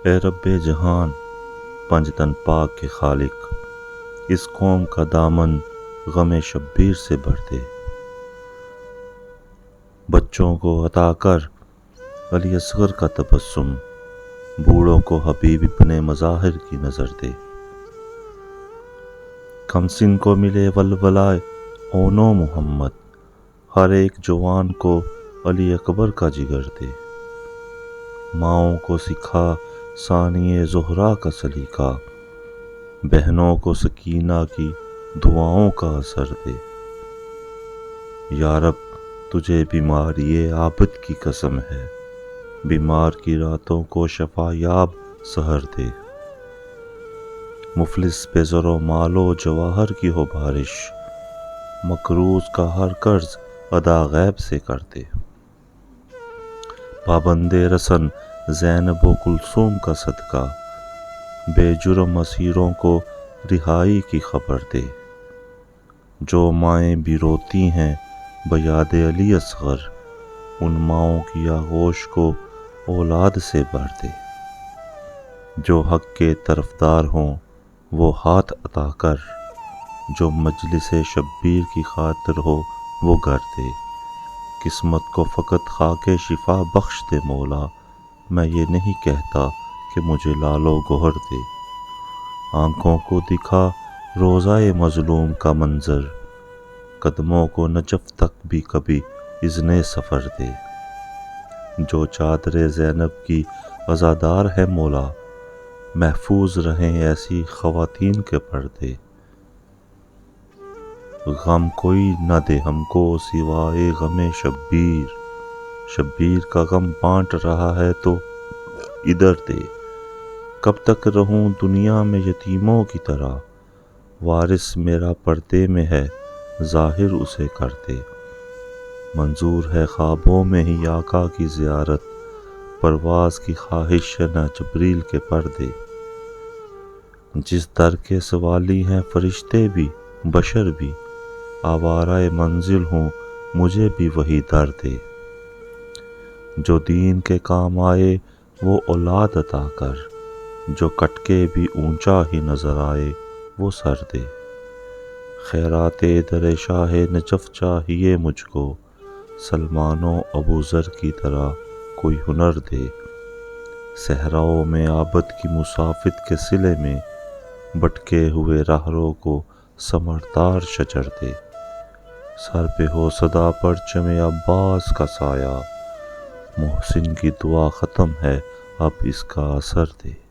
اے رب جہان پنج تن پاک کے خالق، اس قوم کا دامن غم شبیر سے بھر دے۔ بچوں کو عطا کر علی اصغر کا تبسم، بوڑھوں کو حبیب اپنے مظاہر کی نظر دے۔ کمسن کو ملے ولولائے اونو محمد، ہر ایک جوان کو علی اکبر کا جگر دے۔ ماؤں کو سکھا ثانی زہرا کا سلیقہ، بہنوں کو سکینہ کی دعاؤں کا اثر دے۔ یا رب تجھے بیماری عابد کی قسم ہے، بیمار کی راتوں کو شفا یاب سحر دے۔ مفلس پہ زر و مال و جواہر کی ہو بارش، مقروض کا ہر قرض ادا غیب سے کر دے۔ پابند رسن زینب و کلثوم کا صدقہ، بے جرم اسیروں کو رہائی کی خبر دے۔ جو مائیں بھی روتی ہیں بیاد علی اصغر، ان ماؤں کی آغوش کو اولاد سے بھر دے۔ جو حق کے طرفدار ہوں وہ ہاتھ عطا کر، جو مجلس شبیر کی خاطر ہو وہ گر دے۔ قسمت کو فقط خاک شفا بخش دے مولا، میں یہ نہیں کہتا کہ مجھے لال و گوہر دے۔ آنکھوں کو دکھا روضہ مظلوم کا منظر، قدموں کو نجف تک بھی کبھی اذن سفر دے۔ جو چادر زینب کی عزادار ہے مولا، محفوظ رہیں ایسی خواتین کے پردے۔ غم کوئی نہ دے ہم کو سوائے غم شبیر، شبیر کا غم بانٹ رہا ہے تو ادھر دے۔ کب تک رہوں دنیا میں یتیموں کی طرح، وارث میرا پردے میں ہے ظاہر اسے کر دے۔ منظور ہے خوابوں میں ہی آقا کی زیارت، پرواز کی خواہش ہے نہ جبریل کے پردے۔ جس در کے سوالی ہیں فرشتے بھی بشر بھی، آوارہ منزل ہوں مجھے بھی وہی در دے۔ جو دین کے کام آئے وہ اولاد عطا کر، جو کٹ کے بھی اونچا ہی نظر آئے وہ سر دے۔ خیرات در شاہ نجف چاہیے مجھ کو، سلمان و ابو ذر کی طرح کوئی ہنر دے۔ صحراؤں میں عابد کی مسافت کے صلے میں، بھٹکے ہوئے راہرو کو ثمردار شجر دے۔ سر پہ ہو سدا پرچم عباس کا سایہ، محسن کی دعا ختم ہے اب اس کا اثر دے۔